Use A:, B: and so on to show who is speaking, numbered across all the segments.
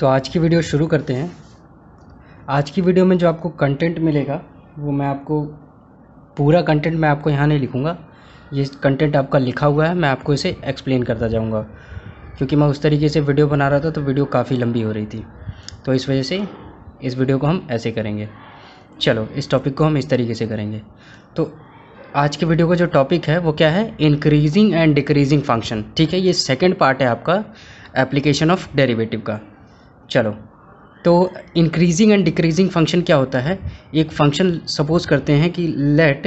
A: तो आज की वीडियो शुरू करते हैं। आज की वीडियो में जो आपको कंटेंट मिलेगा वो मैं आपको पूरा कंटेंट मैं आपको यहाँ नहीं लिखूँगा। ये कंटेंट आपका लिखा हुआ है, मैं आपको इसे एक्सप्लेन करता जाऊँगा, क्योंकि मैं उस तरीके से वीडियो बना रहा था तो वीडियो काफ़ी लंबी हो रही थी, तो इस वजह से इस वीडियो को हम ऐसे करेंगे। चलो, इस टॉपिक को हम इस तरीके से करेंगे। तो आज के वीडियो का जो टॉपिक है वो क्या है? Increasing and decreasing function. ठीक है, ये सेकेंड पार्ट है आपका एप्लीकेशन ऑफ डेरिवेटिव का। चलो, तो इंक्रीजिंग एंड डिक्रीजिंग फंक्शन क्या होता है? एक फंक्शन सपोज करते हैं कि let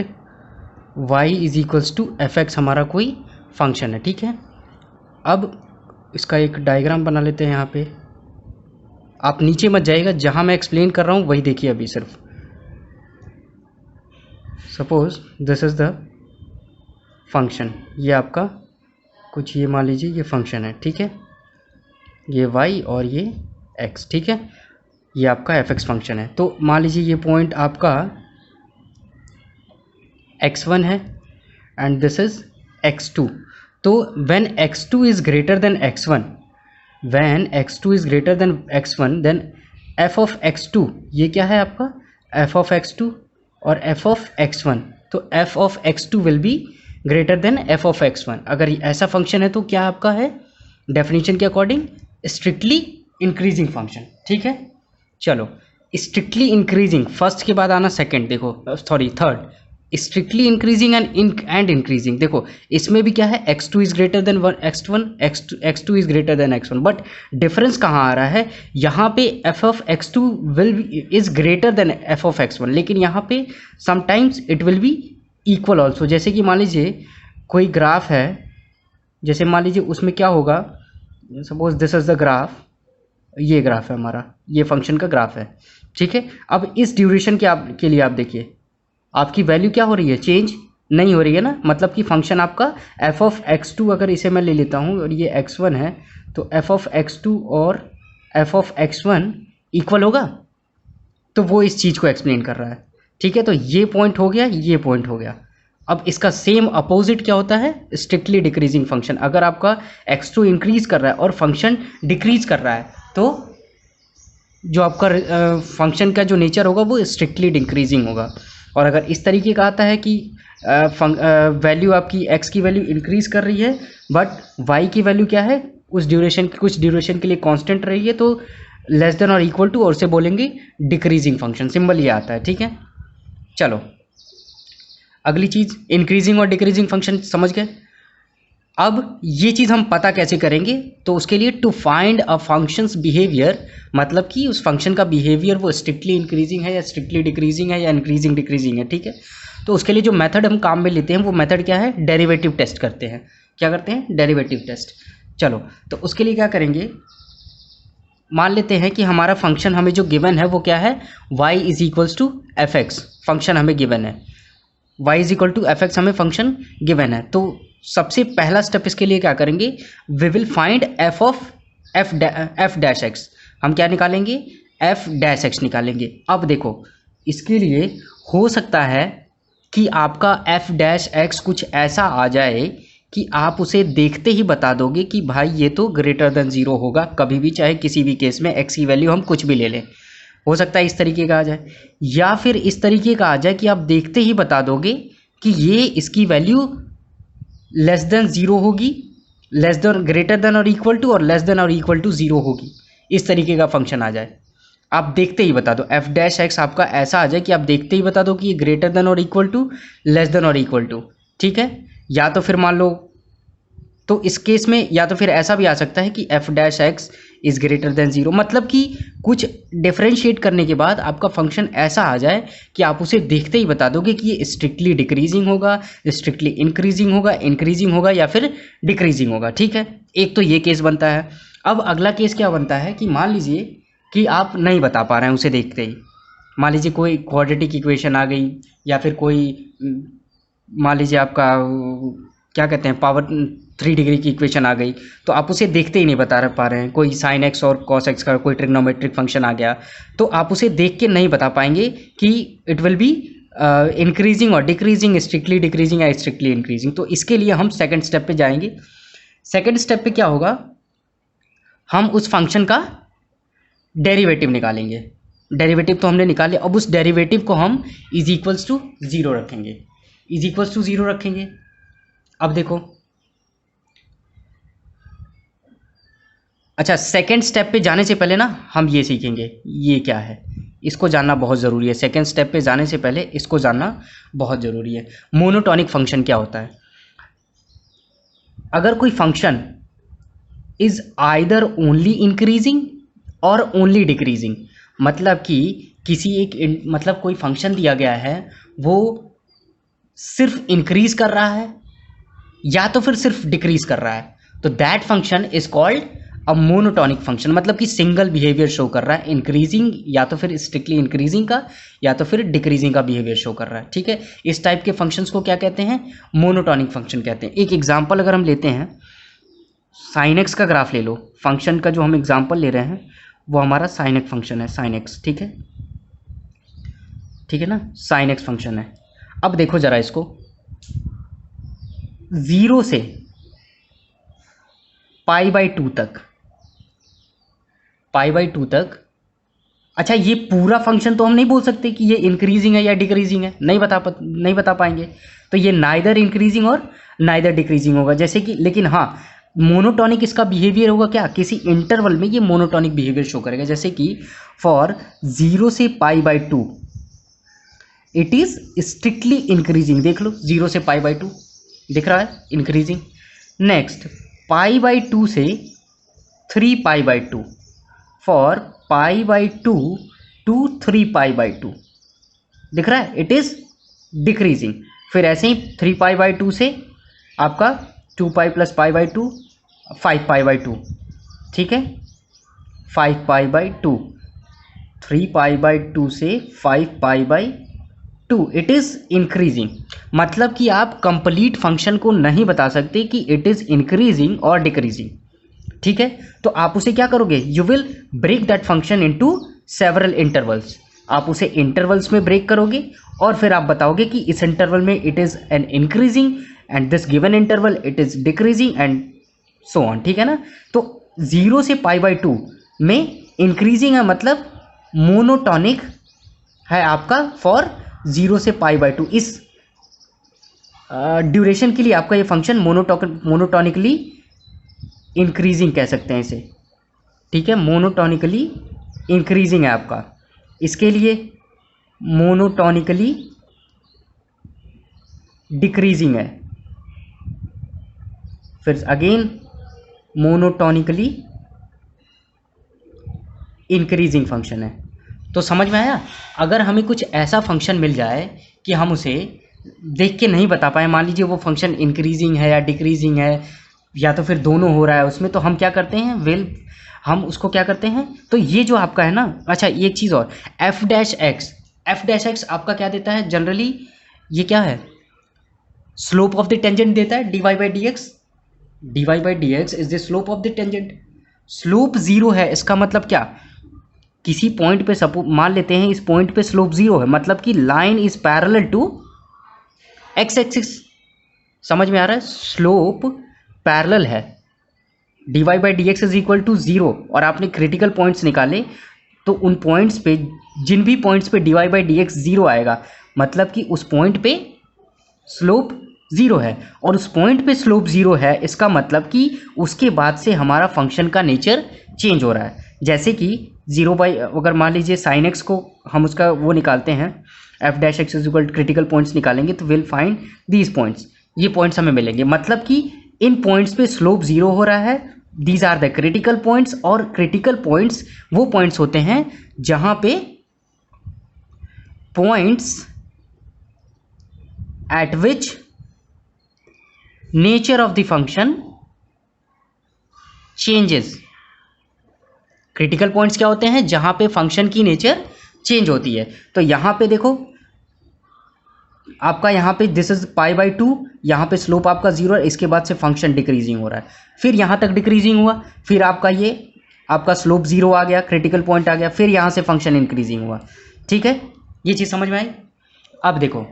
A: y is equals to F X हमारा कोई फंक्शन है। ठीक है, अब इसका एक डायग्राम बना लेते हैं। यहाँ पे आप नीचे मत जाइएगा, जहाँ मैं एक्सप्लेन कर रहा हूँ वही देखिए। अभी सिर्फ suppose this is the function, ये आपका कुछ ये मान लीजिए ये फंक्शन है। ठीक है, ये y और ये x। ठीक है, ये आपका एफ एक्स फंक्शन है। तो मान लीजिए ये पॉइंट आपका x1 है एंड दिस इज x2। तो when x2 is greater than x1, when x2 is greater than x1, then f of x2 ये क्या है आपका? f ऑफ x2 और f ऑफ x1। तो f of x2 will be greater than f of x1। अगर ऐसा function है तो क्या आपका है? डेफिनेशन के अकॉर्डिंग स्ट्रिक्टली इंक्रीजिंग फंक्शन। ठीक है, चलो, स्ट्रिक्टली इंक्रीजिंग फर्स्ट के बाद आना सेकंड, देखो sorry third, strictly increasing and increasing. देखो इसमें भी क्या है? x2 is greater than x1, x2 is greater than x1, but difference कहाँ आ रहा है? यहाँ पे f of x2 will is greater then f of x1, लेकिन यहाँ पे sometimes it will be equal also. जैसे कि मान लीजिए कोई ग्राफ है, जैसे मान लीजिए उसमें क्या होगा, suppose this is the graph, ये ग्राफ है हमारा, ये फंक्शन का ग्राफ है। ठीक है, अब इस ड्यूरेशन के लिए आप देखिए, आपकी वैल्यू क्या हो रही है? चेंज नहीं हो रही है ना। मतलब कि फंक्शन आपका f ऑफ x2, अगर इसे मैं ले लेता हूँ और ये x1 है, तो f ऑफ x2 और f ऑफ x1 इक्वल होगा। तो वो इस चीज़ को एक्सप्लेन कर रहा है। ठीक है, तो ये पॉइंट हो गया, ये पॉइंट हो गया। अब इसका सेम अपोजिट क्या होता है? Strictly decreasing function. अगर आपका x2 इंक्रीज कर रहा है और फंक्शन डिक्रीज कर रहा है, तो जो आपका फंक्शन का जो नेचर होगा वो स्ट्रिक्टली डिक्रीजिंग होगा। और अगर इस तरीके का आता है कि वैल्यू आपकी x की वैल्यू इंक्रीज कर रही है बट y की वैल्यू क्या है? उस ड्यूरेशन कुछ ड्यूरेशन के लिए कांस्टेंट रही है, तो लेस देन और इक्वल टू, और उसे बोलेंगे डिक्रीजिंग फंक्शन। सिंबल ये आता है। ठीक है, चलो अगली चीज़, इंक्रीजिंग और डिक्रीजिंग फंक्शन समझ गए। अब ये चीज़ हम पता कैसे करेंगे? तो उसके लिए to find a function's behaviour, मतलब कि उस फंक्शन का बिहेवियर वो स्ट्रिक्टली इंक्रीजिंग है या स्ट्रिक्टली डिक्रीजिंग है या इंक्रीजिंग डिक्रीजिंग है। ठीक है, तो उसके लिए जो मेथड हम काम में लेते हैं वो मेथड क्या है? डेरिवेटिव टेस्ट करते हैं। क्या करते हैं? Derivative test. चलो, तो उसके लिए क्या करेंगे, मान लेते हैं कि हमारा फंक्शन हमें जो गिवन है वो क्या है? y is equals to F X function हमें गिवन है। y is equal to F X हमें फंक्शन गिवन है। तो सबसे पहला स्टेप इसके लिए क्या करेंगे? We will find F of F dash X. हम क्या निकालेंगे? एफ डैश एक्स निकालेंगे। अब देखो, इसके लिए हो सकता है कि आपका एफ डैश एक्स कुछ ऐसा आ जाए कि आप उसे देखते ही बता दोगे कि भाई ये तो ग्रेटर देन ज़ीरो होगा कभी भी, चाहे किसी भी केस में एक्स की वैल्यू हम कुछ भी ले लें। हो सकता है इस तरीके का आ जाए, या फिर इस तरीके का आ जाए कि आप देखते ही बता दोगे कि ये इसकी वैल्यू लेस देन ज़ीरो होगी, लेस देन ग्रेटर देन और इक्वल टू, और लेस देन और इक्वल टू ज़ीरो होगी। इस तरीके का फंक्शन आ जाए, आप देखते ही बता दो। एफ डैश एक्स आपका ऐसा आ जाए कि आप देखते ही बता दो कि ये ग्रेटर देन और इक्वल टू, लेस देन और इक्वल टू। ठीक है, या तो फिर मान लो, तो इस केस में या तो फिर ऐसा भी आ सकता है कि F dash x is greater than zero, मतलब कि कुछ डिफ्रेंशिएट करने के बाद आपका फंक्शन ऐसा आ जाए कि आप उसे देखते ही बता दोगे कि ये स्ट्रिक्टली डिक्रीजिंग होगा, स्ट्रिक्टली इंक्रीजिंग होगा या फिर डिक्रीजिंग होगा। ठीक है, एक तो ये केस बनता है। अब अगला केस क्या बनता है कि मान लीजिए कि आप नहीं बता पा रहे हैं उसे देखते ही। मान लीजिए कोई क्वाड्रेटिक इक्वेशन आ गई, या फिर कोई मान लीजिए आपका क्या कहते हैं पावर 3 डिग्री की इक्वेशन आ गई, तो आप उसे देखते ही नहीं बता पा रहे हैं। कोई साइन एक्स और कॉस एक्स का कोई ट्रिग्नोमेट्रिक फंक्शन आ गया, तो आप उसे देख के नहीं बता पाएंगे कि इट विल बी इंक्रीजिंग और डिक्रीजिंग, स्ट्रिक्टली डिक्रीजिंग या स्ट्रिक्टली इंक्रीजिंग। तो इसके लिए हम सेकंड स्टेप पे जाएंगे। सेकंड स्टेप पे क्या होगा? हम उस फंक्शन का डेरिवेटिव निकालेंगे। डेरिवेटिव तो हमने निकाले, अब उस डेरिवेटिव को हम इज इक्वल्स टू ज़ीरो रखेंगे, इज इक्वल्स टू ज़ीरो रखेंगे। अब देखो, अच्छा सेकेंड स्टेप पे जाने से पहले ना हम ये सीखेंगे, ये क्या है इसको जानना बहुत ज़रूरी है। सेकेंड स्टेप पे जाने से पहले इसको जानना बहुत ज़रूरी है। मोनोटॉनिक फंक्शन क्या होता है? अगर कोई function is either only increasing और ओनली डिक्रीजिंग, मतलब कि किसी एक मतलब कोई फंक्शन दिया गया है वो सिर्फ इंक्रीज कर रहा है या तो फिर सिर्फ डिक्रीज कर रहा है, तो that function is called a monotonic function. मतलब कि सिंगल बिहेवियर शो कर रहा है, इंक्रीजिंग या तो फिर स्ट्रिक्टली इंक्रीजिंग का या तो फिर डिक्रीजिंग का बिहेवियर शो कर रहा है। ठीक है, इस टाइप के फंक्शंस को क्या कहते हैं? मोनोटॉनिक फंक्शन कहते हैं। एक एग्जांपल अगर हम लेते हैं, साइन एक्स का ग्राफ ले लो। फंक्शन का जो हम एग्जांपल ले रहे हैं वो हमारा साइन एक्स फंक्शन है, साइन एक्स। ठीक है, ठीक है ना, साइन एक्स फंक्शन है। अब देखो जरा इसको, 0 से π/2 तक, π/2 तक। अच्छा, ये पूरा फंक्शन तो हम नहीं बोल सकते कि ये इंक्रीजिंग है या डिक्रीजिंग है, नहीं बता पाएंगे। तो ये नाइदर इंक्रीजिंग और नाइदर डिक्रीजिंग होगा, जैसे कि, लेकिन हाँ मोनोटॉनिक इसका बिहेवियर होगा क्या, किसी इंटरवल में ये मोनोटॉनिक बिहेवियर शो करेगा। जैसे कि फॉर 0 से π/2 इट इज स्ट्रिक्टली इंक्रीजिंग। देख लो 0 से π/2 दिख रहा है, इंक्रीजिंग। नेक्स्ट π/2 से 3π/2, फॉर π/2 टू 3π/2 दिख रहा है, इट इज डिक्रीजिंग। फिर ऐसे ही 3π/2 से आपका 2π + π/2 5π/2। ठीक है, 5π/2, 3π/2 से 5π/2 इट इज इंक्रीजिंग। मतलब कि आप कंप्लीट फंक्शन को नहीं बता सकते कि इट इज इंक्रीजिंग और डिक्रीजिंग। ठीक है, तो आप उसे क्या करोगे, you will break that function into several intervals. आप उसे इंटरवल्स में ब्रेक करोगे और फिर आप बताओगे कि इस इंटरवल में it is an increasing and this given interval it is decreasing and so on. ठीक है ना, तो 0 से π/2 में इंक्रीजिंग है, मतलब मोनोटॉनिक है आपका फॉर 0 से π/2। इस ड्यूरेशन के लिए आपका ये फंक्शन मोनोटॉनिकली इंक्रीजिंग कह सकते हैं इसे। ठीक है, मोनोटॉनिकली इंक्रीजिंग है आपका, इसके लिए मोनोटॉनिकली डिक्रीजिंग है, फिर अगेन मोनोटॉनिकली इंक्रीजिंग फंक्शन है। तो समझ में आया? अगर हमें कुछ ऐसा फंक्शन मिल जाए कि हम उसे देख के नहीं बता पाए, मान लीजिए वो फंक्शन इंक्रीजिंग है या डिक्रीजिंग है या तो फिर दोनों हो रहा है उसमें, तो हम क्या करते हैं, हम उसको क्या करते हैं, तो ये जो आपका है ना, अच्छा एक चीज़ और, f'(x) आपका क्या देता है जनरली, ये क्या है, स्लोप ऑफ द टेंजेंट देता है, dy/dx। dy/dx is the slope of the tangent. Slope 0 है, इसका मतलब क्या, किसी पॉइंट पे मान लेते हैं इस पॉइंट पे स्लोप 0 है, मतलब कि line is parallel to x axis. समझ में आ रहा है, स्लोप पैरेलल है, dy/dx इज इक्वल टू 0। और आपने क्रिटिकल पॉइंट्स निकाले, तो उन पॉइंट्स पे, जिन भी पॉइंट्स पे dy/dx 0 आएगा, मतलब कि उस पॉइंट पे स्लोप 0 है, और उस पॉइंट पे स्लोप 0 है, इसका मतलब कि उसके बाद से हमारा फंक्शन का नेचर चेंज हो रहा है। जैसे कि 0, अगर मान लीजिए साइन एक्स को हम उसका वो निकालते हैं, f'(x) is equal critical points निकालेंगे, तो विल फाइंड दीज पॉइंट्स, ये पॉइंट्स हमें मिलेंगे। मतलब कि इन पॉइंट्स पे स्लोप 0 हो रहा है, these are the critical points. और क्रिटिकल पॉइंट्स वो पॉइंट्स होते हैं जहां पे points at which nature of the function changes. Critical points क्या होते हैं, जहां पे फंक्शन की नेचर चेंज होती है। तो यहां पे देखो आपका, यहाँ पे दिस इज π/2, यहाँ पे स्लोप आपका 0 है, इसके बाद से फंक्शन डिक्रीजिंग हो रहा है, फिर यहाँ तक डिक्रीजिंग हुआ, फिर आपका ये आपका स्लोप 0 आ गया, क्रिटिकल पॉइंट आ गया, फिर यहाँ से फंक्शन इंक्रीजिंग हुआ। ठीक है, ये चीज़ समझ में आई? अब देखो,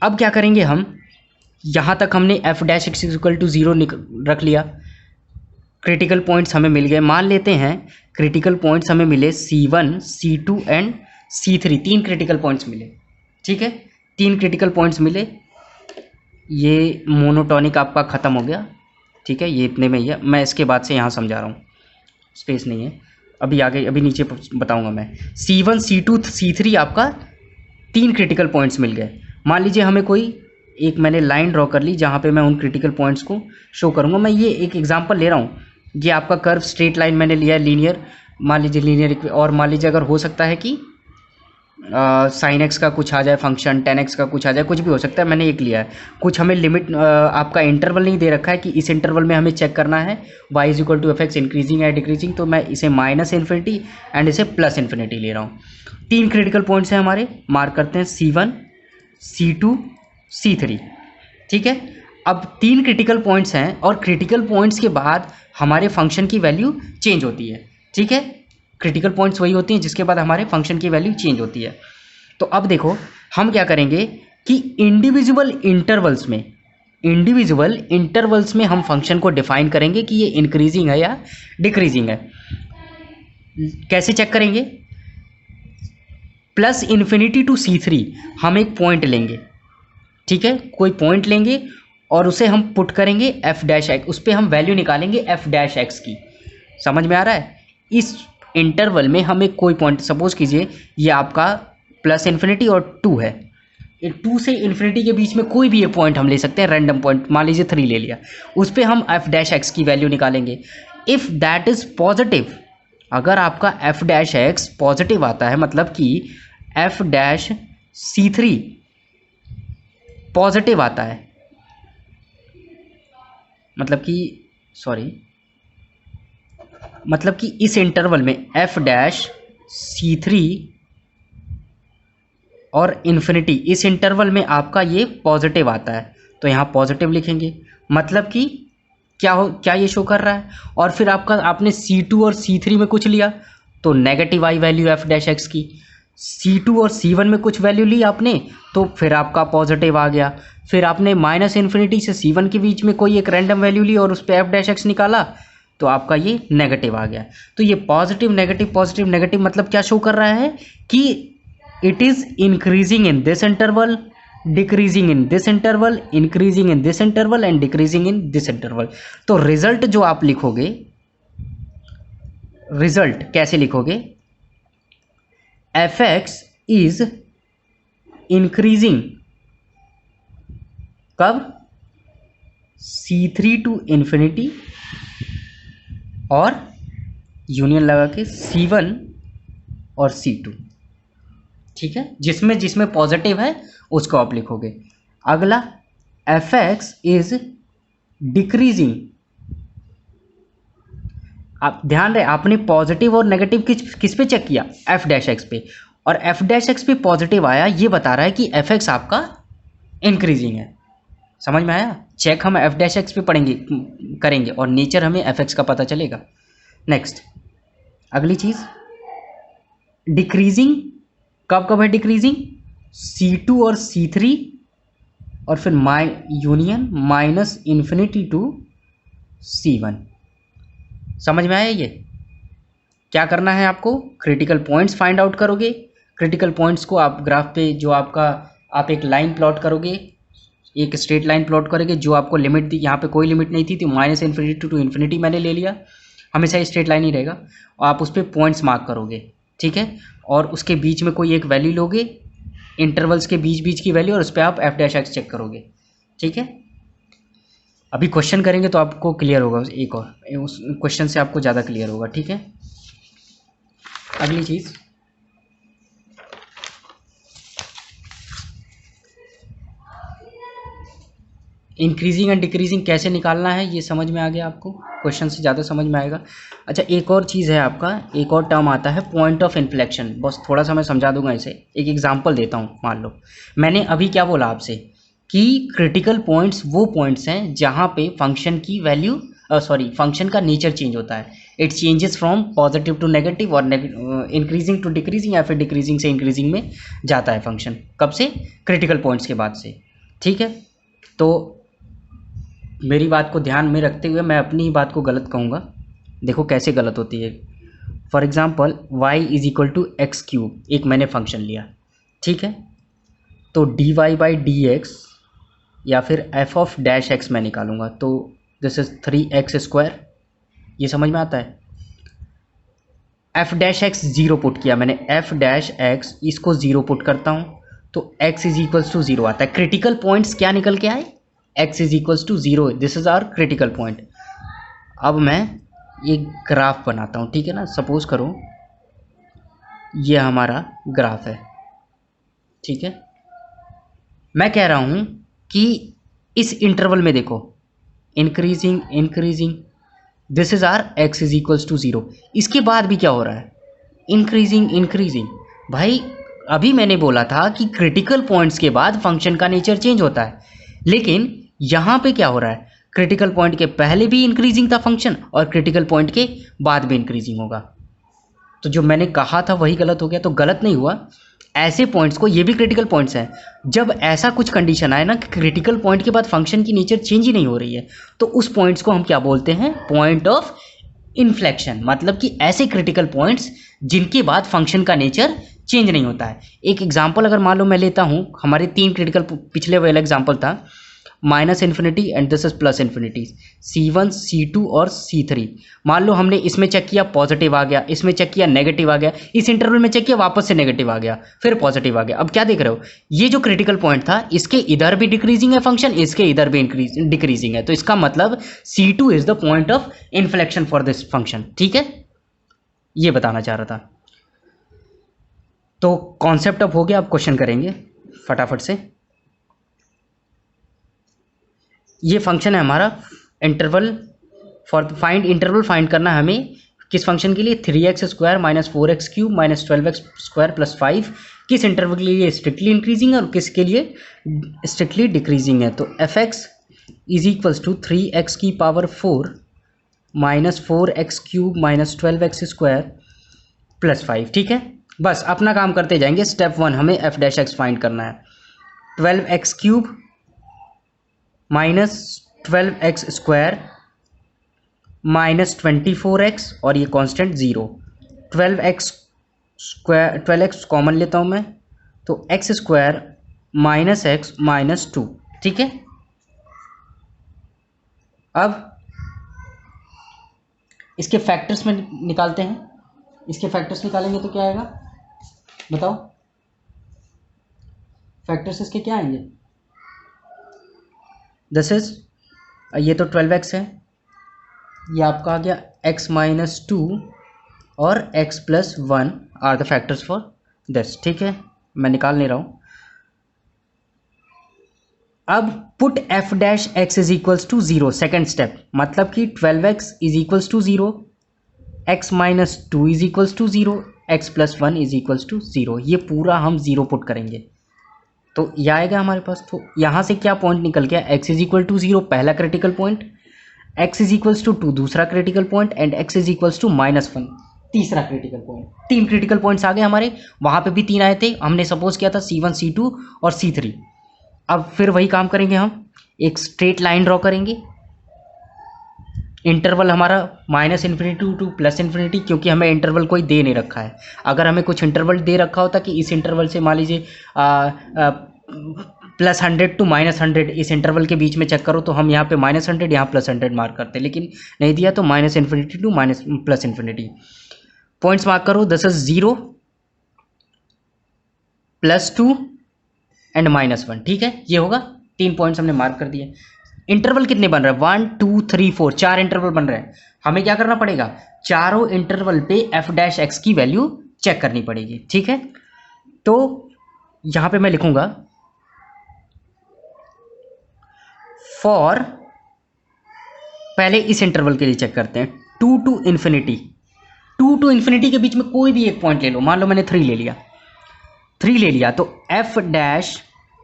A: अब क्या करेंगे हम, यहाँ तक हमने f'(x) = 0 रख लिया। क्रिटिकल पॉइंट्स हमें मिल गए। मान लेते हैं क्रिटिकल पॉइंट्स हमें मिले C1, C2 and C3, 3 critical points मिले। ठीक है, 3 क्रिटिकल पॉइंट्स मिले। ये मोनोटॉनिक आपका ख़त्म हो गया। ठीक है, ये इतने में ही है। मैं इसके बाद से यहाँ समझा रहा हूँ, स्पेस नहीं है अभी, आगे अभी नीचे बताऊँगा मैं। C1, C2, C3 आपका 3 क्रिटिकल पॉइंट्स मिल गए। मान लीजिए हमें कोई एक, मैंने लाइन ड्रॉ कर ली जहाँ पे मैं उन क्रिटिकल पॉइंट्स को शो करूँगा। मैं ये एक एग्जांपल ले रहा हूँ, ये आपका कर्व स्ट्रेट लाइन मैंने लिया है, लीनियर, मान लीजिए लीनियर। और मान लीजिए अगर हो सकता है कि साइन एक्स का कुछ आ जाए फंक्शन, टेन एक्स का कुछ आ जाए, कुछ भी हो सकता है। मैंने एक लिया है। कुछ हमें लिमिट आपका इंटरवल नहीं दे रखा है कि इस इंटरवल में हमें चेक करना है y is equal to F X increasing या डिक्रीजिंग, तो मैं इसे -∞ एंड इसे +∞ ले रहा हूँ। 3 क्रिटिकल पॉइंट्स हैं हमारे, मार्क करते हैं C1, C2, C3। ठीक है, अब 3 क्रिटिकल पॉइंट्स हैं और क्रिटिकल पॉइंट्स के बाद हमारे फंक्शन की वैल्यू चेंज होती है। ठीक है, क्रिटिकल पॉइंट्स वही होती हैं जिसके बाद हमारे फंक्शन की वैल्यू चेंज होती है। तो अब देखो हम क्या करेंगे कि इंडिविजुअल इंटरवल्स में हम फंक्शन को डिफाइन करेंगे कि ये इंक्रीजिंग है या डिक्रीजिंग है। कैसे चेक करेंगे? +∞ टू C3 हम एक पॉइंट लेंगे। ठीक है, कोई पॉइंट लेंगे और उसे हम पुट करेंगे f'(x), उस पर हम वैल्यू निकालेंगे f'(x) की। समझ में आ रहा है? इस इंटरवल में हम एक कोई पॉइंट, सपोज कीजिए ये आपका +∞ और 2 है, 2 से इन्फिनिटी के बीच में कोई भी ये पॉइंट हम ले सकते हैं, रैंडम पॉइंट, मान लीजिए 3 ले लिया, उस पर हम f'(x) की वैल्यू निकालेंगे। इफ़ दैट इज़ पॉजिटिव, अगर आपका f'(x) पॉजिटिव आता है, मतलब कि f'(C3) पॉजिटिव आता है, मतलब कि इस इंटरवल में f'(C3) और इन्फिनिटी, इस इंटरवल में आपका ये पॉजिटिव आता है, तो यहाँ पॉजिटिव लिखेंगे। मतलब कि क्या ये शो कर रहा है? और फिर आपने C2 और C3 में कुछ लिया तो नेगेटिव आई वैल्यू f'(x) की। C2 और C1 में कुछ वैल्यू ली आपने तो फिर आपका पॉजिटिव आ गया। फिर आपने -∞ से C1 के बीच में कोई एक रैंडम वैल्यू ली और उस पर f'(x) निकाला तो आपका ये नेगेटिव आ गया। तो ये पॉजिटिव नेगेटिव मतलब क्या शो कर रहा है कि it is increasing in this interval, decreasing in this interval, increasing in this interval and decreasing in this interval. तो रिजल्ट जो आप लिखोगे, रिजल्ट कैसे लिखोगे? f(x) इज इंक्रीजिंग, कब? C3 टू इन्फिनिटी और यूनियन लगा के C1 और C2। ठीक है, जिसमें पॉजिटिव है उसको आप लिखोगे। अगला f(x) इज डिक्रीजिंग। आप ध्यान रहे, आपने पॉजिटिव और नेगेटिव किस पे चेक किया? f'(x) पे, और f'(x) पे पॉजिटिव आया, ये बता रहा है कि f(x) आपका इंक्रीजिंग है। समझ में आया? चेक हम f'(x) पे करेंगे और नेचर हमें f(x) का पता चलेगा। नेक्स्ट, अगली चीज डिक्रीजिंग, कब है डिक्रीजिंग? C2 और C3 और फिर यूनियन -∞ टू C1। समझ में आया? ये क्या करना है आपको? क्रिटिकल पॉइंट्स फाइंड आउट करोगे। क्रिटिकल पॉइंट्स को आप ग्राफ पे जो आप एक लाइन प्लॉट करोगे, एक स्ट्रेट लाइन प्लॉट करोगे जो आपको लिमिट दी, यहाँ पे कोई लिमिट नहीं थी तो -∞ टू इन्फिनिटी मैंने ले लिया, हमेशा स्ट्रेट लाइन ही रहेगा, और आप उस पर पॉइंट्स मार्क करोगे। ठीक है, और उसके बीच में कोई एक वैल्यू लोगे, इंटरवल्स के बीच की वैल्यू, और उस पर आप f'(x) चेक करोगे। ठीक है, अभी क्वेश्चन करेंगे तो आपको क्लियर होगा, एक और उस क्वेश्चन से आपको ज़्यादा क्लियर होगा। ठीक है, अगली चीज़ इंक्रीजिंग एंड डिक्रीजिंग कैसे निकालना है, ये समझ में आ गया आपको? क्वेश्चन से ज़्यादा समझ में आएगा। अच्छा, एक और चीज़ है आपका, एक और टर्म आता है पॉइंट ऑफ इन्फ्लेक्शन। बस थोड़ा सा मैं समझा दूंगा इसे, एक एग्जांपल देता हूँ। मान लो मैंने अभी क्या बोला आपसे कि क्रिटिकल पॉइंट्स वो पॉइंट्स हैं जहाँ पे फंक्शन की वैल्यू फंक्शन का नेचर चेंज होता है। It changes from positive to negative और इंक्रीजिंग टू डिक्रीजिंग, या फिर डिक्रीजिंग से इंक्रीजिंग में जाता है फंक्शन। कब से? क्रिटिकल पॉइंट्स के बाद से। ठीक है, तो मेरी बात को ध्यान में रखते हुए मैं अपनी ही बात को गलत कहूँगा। देखो कैसे गलत होती है। For example y is equal to X cube, एक मैंने फंक्शन लिया, ठीक है। तो dy बाई डी एक्स या फिर f ऑफ डैश x मैं निकालूंगा, तो दिस इज 3x स्क्वायर। ये समझ में आता है। f dash x zero put किया मैंने, f डैश x इसको जीरो पुट करता हूँ तो x is equals to zero आता है। क्रिटिकल पॉइंट्स क्या निकल के आए, x is equals to zero, this is our critical point. अब मैं ये ग्राफ बनाता हूँ, ठीक है ना। सपोज करो ये हमारा ग्राफ है, ठीक है। मैं कह रहा हूँ कि इस इंटरवल में देखो increasing increasing, this is our x is equals to zero. इसके बाद भी क्या हो रहा है, इंक्रीजिंग इंक्रीजिंग। भाई अभी मैंने बोला था कि क्रिटिकल पॉइंट्स के बाद फंक्शन का नेचर चेंज होता है, लेकिन यहाँ पे क्या हो रहा है, क्रिटिकल पॉइंट के पहले भी इंक्रीजिंग था फंक्शन और क्रिटिकल पॉइंट के बाद भी इंक्रीजिंग होगा। तो जो मैंने कहा था वही गलत हो गया। तो गलत नहीं हुआ, ऐसे पॉइंट्स को, ये भी क्रिटिकल पॉइंट्स हैं, जब ऐसा कुछ कंडीशन आए ना कि क्रिटिकल पॉइंट के बाद फंक्शन की नेचर चेंज ही नहीं हो रही है, तो उस पॉइंट्स को हम क्या बोलते हैं, पॉइंट ऑफ इन्फ्लेक्शन। मतलब कि ऐसे क्रिटिकल पॉइंट्स जिनके बाद फंक्शन का नेचर चेंज नहीं होता है। एक एग्जांपल अगर मान लो मैं लेता हूँ, हमारे तीन क्रिटिकल, पिछले वाला एग्जांपल था minus infinity and this is plus infinity, C1 C2 और C3। मान लो हमने इसमें चेक किया पॉजिटिव आ गया, इसमें चेक किया नेगेटिव आ गया, इस इंटरवल में चेक किया वापस से नेगेटिव आ गया, फिर पॉजिटिव आ गया। अब क्या देख रहे हो, ये जो क्रिटिकल पॉइंट था इसके इधर भी डिक्रीजिंग है फंक्शन, इसके इधर भी डिक्रीजिंग है। तो इसका मतलब C2 is the point of inflection for this function, ठीक है। ये बताना चाह रहा था। तो कॉन्सेप्ट अब हो गया, अब क्वेश्चन करेंगे फटाफट से। ये फंक्शन है हमारा interval for find, interval find करना है हमें किस फंक्शन के लिए, 3x square minus 4x cube minus 12x square plus 5, किस इंटरवल के लिए स्ट्रिक्टली इंक्रीजिंग है और किसके लिए स्ट्रिक्टली डिक्रीजिंग है। तो fx is equals to 3x की power 4 minus 4x cube minus 12x square plus 5, ठीक है। बस अपना काम करते जाएंगे। स्टेप 1 हमें f डैश x फाइंड करना है, 12x cube minus 12x square minus 24x और ये constant 0, 12x square, 12x common लेता हूँ मैं, तो x square minus x minus 2, ठीक है। अब इसके फैक्टर्स में निकालते हैं, इसके फैक्टर्स निकालेंगे तो क्या आएगा बताओ, फैक्टर्स इसके क्या आएंगे। दिस इज, ये तो 12x है, ये आपका आ गया x माइनस 2 और x plus 1 are the factors for this, ठीक है। मैं निकाल नहीं रहा हूँ। अब put f dash x is equals to 0, second step, मतलब कि 12x is equals to 0, x minus 2 is equals to 0, x plus 1 is equals to 0। ये पूरा हम 0 पुट करेंगे तो यह आएगा हमारे पास। तो यहाँ से क्या पॉइंट निकल गया, x इज इक्वल टू 0 पहला critical point, x is equals to 2 दूसरा critical point and x is equals to minus 1 तीसरा क्रिटिकल पॉइंट। तीन क्रिटिकल पॉइंट्स आ गए हमारे, वहाँ पे भी तीन आए थे, हमने सपोज किया था C1 C2 और C3। अब फिर वही काम करेंगे, हम एक स्ट्रेट लाइन ड्रॉ करेंगे। इंटरवल हमारा minus infinity two plus infinity, क्योंकि हमें इंटरवल कोई दे नहीं रखा है। अगर हमें कुछ इंटरवल दे रखा होता कि इस इंटरवल से मान लीजिए प्लस 100 टू माइनस 100 इस इंटरवल के बीच में चेक करो, तो हम यहाँ पे माइनस 100 यहाँ प्लस 100 मार्क करते, लेकिन नहीं दिया तो minus infinity to minus plus infinity points mark करो। This is 0 plus 2 and minus 1, ठीक है। ये होगा, 3 पॉइंट्स हमने मार्क कर दिए। इंटरवल कितने बन रहे हैं, 1 2 3 4, 4 इंटरवल बन रहे हैं। हमें क्या करना पड़ेगा, चारों इंटरवल पे f डैश x की वैल्यू चेक करनी पड़ेगी, ठीक है। तो यहां पे मैं लिखूंगा फॉर, पहले इस इंटरवल के लिए चेक करते हैं, 2 टू इन्फिनिटी, 2 टू इन्फिनिटी के बीच में कोई भी एक पॉइंट ले लो। मान लो मैंने 3 ले लिया, 3 ले लिया, तो f डैश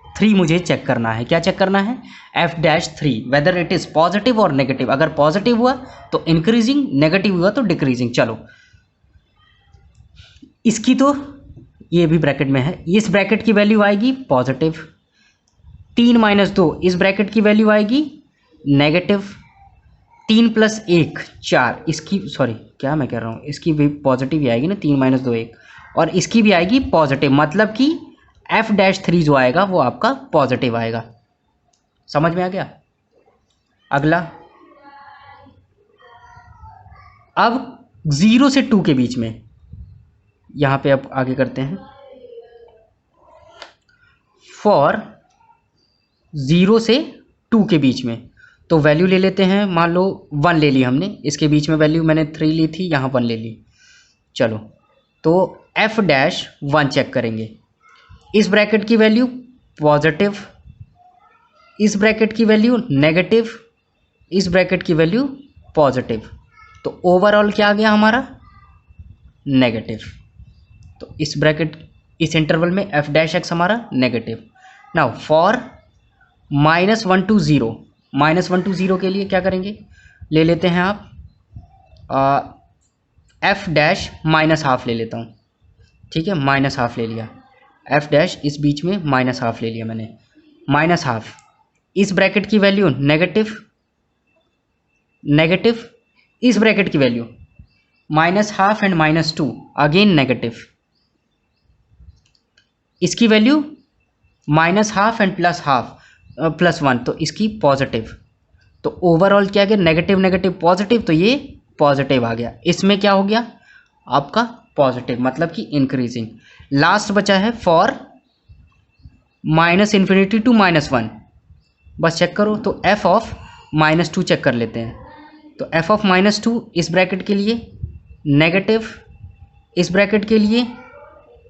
A: 3 मुझे चेक करना है। क्या चेक करना है, f dash 3 whether it is positive और नेगेटिव। अगर पॉजिटिव हुआ तो इंक्रीजिंग, नेगेटिव हुआ तो डिक्रीजिंग। चलो इसकी तो ये भी ब्रैकेट में है, इस ब्रैकेट की वैल्यू आएगी पॉजिटिव, 3 माइनस 2 इस ब्रैकेट की वैल्यू आएगी नेगेटिव, 3 + 1 4, इसकी सॉरी क्या मैं कह रहा हूँ, इसकी भी पॉजिटिव ही आएगी ना, 3 - 2 1, और इसकी भी आएगी पॉजिटिव, मतलब कि f-3 जो आएगा वो आपका पॉजिटिव आएगा। समझ में आ गया? अगला, अब 0 से 2 के बीच में, यहाँ पे अब आगे करते हैं, फॉर 0 से 2 के बीच में, तो वैल्यू ले लेते हैं, मान लो 1 ले ली हमने, इसके बीच में वैल्यू मैंने 3 ली थी, यहाँ 1 ले ली। चलो, तो f-1 चेक करेंगे, इस ब्रैकेट की वैल्यू पॉजिटिव, इस ब्रैकेट की वैल्यू नेगेटिव, इस ब्रैकेट की वैल्यू पॉजिटिव, तो ओवरऑल क्या आ गया हमारा? नेगेटिव। तो इस ब्रैकेट, इस इंटरवल में f-x हमारा negative. Now for -1 to 0, -1 to 0 के लिए क्या करेंगे, ले लेते हैं आप f-1/2 ले लेता हूँ, ठीक है, -1/2 ले लिया, f' इस बीच में -1/2 ले लिया मैंने, -1/2, इस ब्रैकेट की वैल्यू नेगेटिव, नेगेटिव, इस ब्रैकेट की वैल्यू -1/2 एंड -2 अगेन नेगेटिव, इसकी वैल्यू -1/2 एंड +1, तो इसकी पॉजिटिव, तो ओवरऑल क्या गया, नेगेटिव नेगेटिव पॉजिटिव, तो ये पॉजिटिव आ गया, इसमें क्या हो गया आपका पॉजिटिव, मतलब कि इंक्रीजिंग। लास्ट बचा है फॉर -∞ to -1, बस चेक करो, तो f(-2) चेक कर लेते हैं, तो f(-2) इस ब्रैकेट के लिए नेगेटिव, इस ब्रैकेट के लिए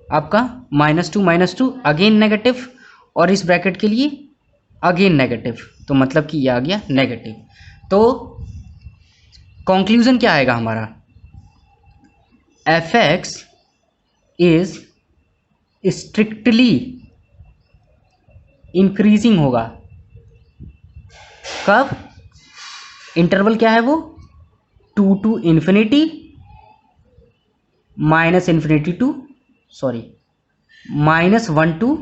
A: आपका -2 अगेन नेगेटिव, और इस ब्रैकेट के लिए अगेन नेगेटिव, तो मतलब कि ये आ गया नेगेटिव। तो कंक्लूजन क्या आएगा हमारा, f(x) इज स्ट्रिक्टली इंक्रीजिंग होगा, कब? इंटरवल क्या है वो, 2 to infinity, -∞ to -1 to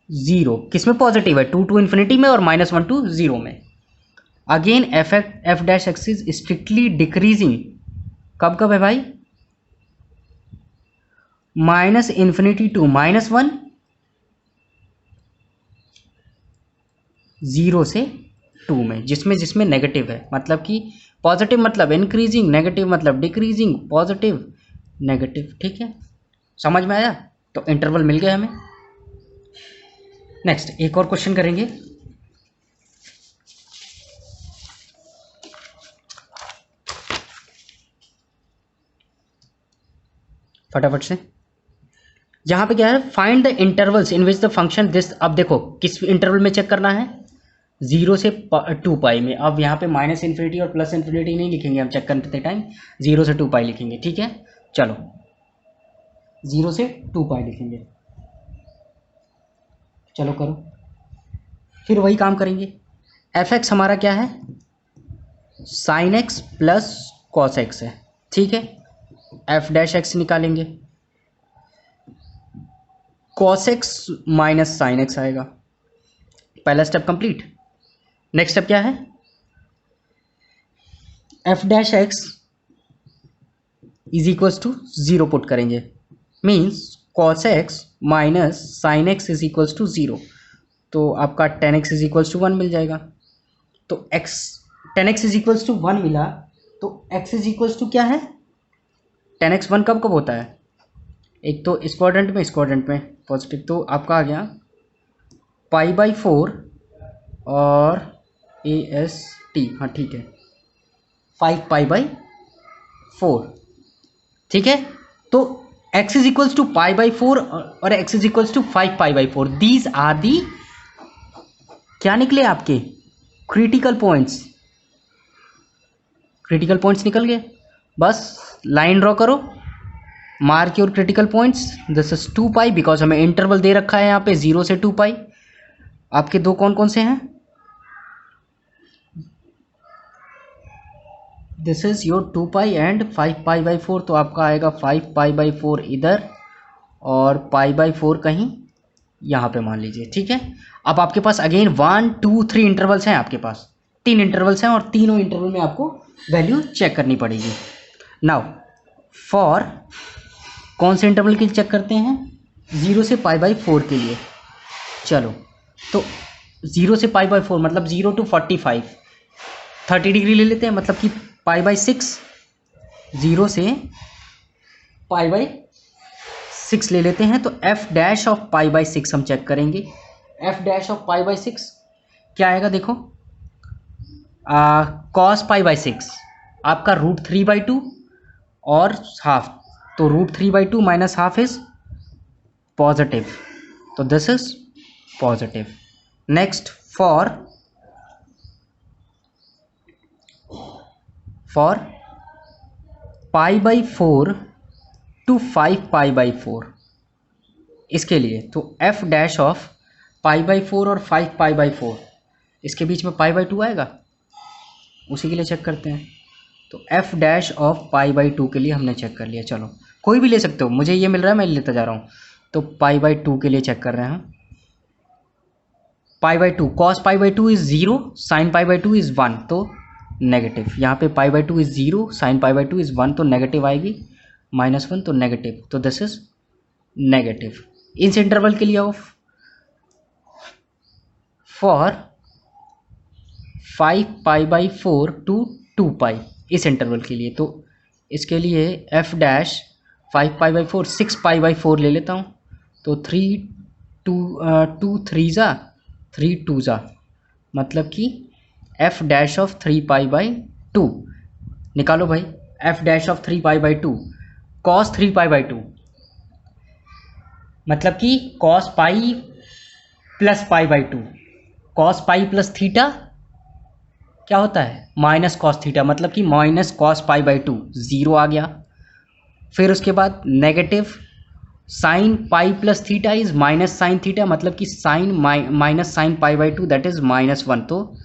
A: 0, किसमें पॉजिटिव है, 2 to infinity में और -1 to 0 में। Again f'(x) is strictly decreasing, कब कब है भाई, -∞ to -1, 0 से 2 में, जिसमें जिसमें नेगेटिव है, मतलब कि पॉजिटिव मतलब इंक्रीजिंग, नेगेटिव मतलब डिक्रीजिंग, पॉजिटिव नेगेटिव, ठीक है, समझ में आया? तो इंटरवल मिल गया हमें। नेक्स्ट एक और क्वेश्चन करेंगे, फटाफट से। यहां पे क्या है, find the intervals in which the function this, अब देखो किस इंटरवल में चेक करना है, 0 से 2 पाई में। अब यहाँ पे -∞ और +∞ नहीं लिखेंगे हम चेक करते टाइम, 0 से 2 पाई लिखेंगे, ठीक है। चलो 0 से 2 पाई लिखेंगे, चलो करो, फिर वही काम करेंगे। f(x) हमारा क्या है, sin x plus cos x है, ठीक है, f'(x) निकालेंगे, cos x minus sin x आएगा, पहला स्टेप कंप्लीट। नेक्स्ट स्टेप क्या है, f'(x) is equals to 0 put करेंगे, means cos x minus sin x is equals to 0, तो आपका tan x is equals to 1 मिल जाएगा। तो tan x is equals to 1 मिला, तो x इज इक्वल्स टू क्या है, tan x 1 कब कब होता है, एक तो इस क्वाड्रेंट में पॉजिटिव, तो आपका आ गया π/4 और AST, हाँ ठीक है, 5π/4, ठीक है। तो x इज इक्वल्स टू π/4 और x is equals to 5π/4, these are the क्या निकले आपके क्रिटिकल पॉइंट्स, क्रिटिकल पॉइंट्स निकल गए। बस लाइन ड्रॉ करो, mark your critical points, this is 2 pi, because हमें इंटरवल दे रखा है यहाँ पे 0 से 2 पाई। आपके दो कौन कौन से हैं, this is your 2 pi and 5π/4, तो आपका आएगा 5π/4 इधर और π/4 कहीं यहाँ पे मान लीजिए, ठीक है। अब आपके पास अगेन 1 2 3 इंटरवल्स हैं आपके पास, 3 इंटरवल्स हैं और तीनों इंटरवल में आपको वैल्यू चेक करनी पड़ेगी। नाउ फॉर कौन से इंटरवल के लिए चेक करते हैं? 0 से π/4 के लिए। चलो तो 0 से π/4 मतलब 0 to 45 30 डिग्री ले लेते हैं, मतलब कि π/6। 0 से π/6 ले लेते हैं, तो f' ऑफ π/6 हम चेक करेंगे। f' ऑफ π/6 क्या आएगा? देखो cos π/6 आपका √3/2 और हाफ, तो √3/2 माइनस हाफ इज पॉजिटिव, तो this is positive. Next for π/4 to 5π/4 इसके लिए, तो f' ऑफ π/4 और 5π/4 इसके बीच में π/2 आएगा, उसी के लिए चेक करते हैं। तो f' ऑफ π/2 के लिए हमने चेक कर लिया। चलो कोई भी ले सकते हो, मुझे ये मिल रहा है मैं लेता जा रहा हूँ। तो π/2 के लिए चेक कर रहे हैं। π/2 cos π/2 इज 0, sin π/2 इज 1, तो नेगेटिव। यहाँ पे π/2 इज 0, sin π/2 इज 1, तो नेगेटिव आएगी, -1 तो नेगेटिव, तो दिस इज नेगेटिव। इस इंटरवल के लिए ऑफ फॉर 5π/4 to 2π इस इंटरवल के लिए, तो इसके लिए f' 5π/4 6π/4 ले लेता हूँ, तो 3 2 3 2 मतलब कि f' ऑफ 3π/2 निकालो भाई। f' ऑफ 3π/2 cos 3π/2 मतलब कि cos π plus π/2, cos π plus theta क्या होता है? माइनस कॉस थीटा, मतलब कि माइनस कॉस π/2 0 आ गया। फिर उसके बाद negative sine pi plus theta is minus sine theta, मतलब कि sine minus sine π/2 that is -1, तो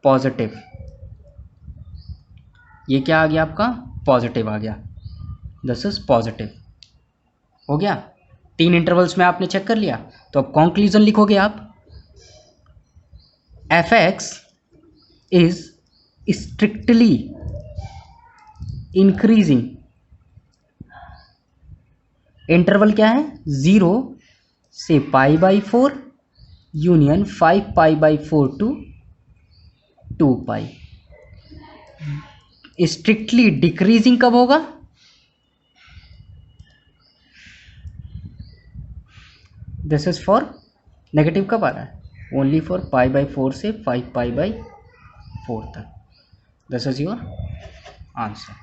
A: पॉजिटिव। ये क्या आ गया आपका? पॉजिटिव आ गया, दिस इज पॉजिटिव। हो गया, 3 इंटरवल्स में आपने चेक कर लिया। तो अब कंक्लूजन लिखोगे आप, f(x) is strictly increasing. Interval क्या है? 0 से π/4 यूनियन 5π/4 to 2π। स्ट्रिक्टली डिक्रीजिंग कब होगा? दिस इज फॉर नेगेटिव कब आ रहा है? ओनली फॉर π/4 से 5π/4 तक। This is your answer.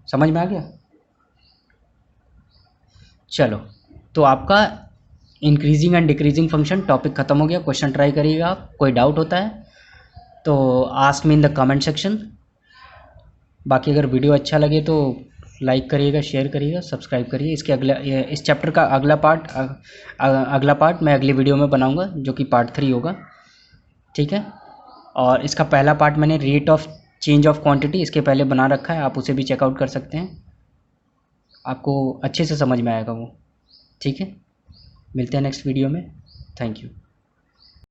A: समझ में आ गया? चलो, तो आपका increasing and decreasing function topic खत्म हो गया। क्वेश्चन ट्राई करिएगा आप, कोई डाउट होता है तो ask me in the comment section. बाकी अगर वीडियो अच्छा लगे तो लाइक करिएगा, शेयर करिएगा, सब्सक्राइब करिए। इसके इस चैप्टर का अगला पार्ट मैं अगली वीडियो में बनाऊंगा, जो कि पार्ट 3 होगा, ठीक है। और इसका पहला पार्ट मैंने rate of change of quantity इसके पहले बना रखा है, आप उसे भी चेकआउट कर सकते हैं, आपको अच्छे से समझ में आएगा वो, ठीक है। मिलते हैं नेक्स्ट वीडियो में। Thank you.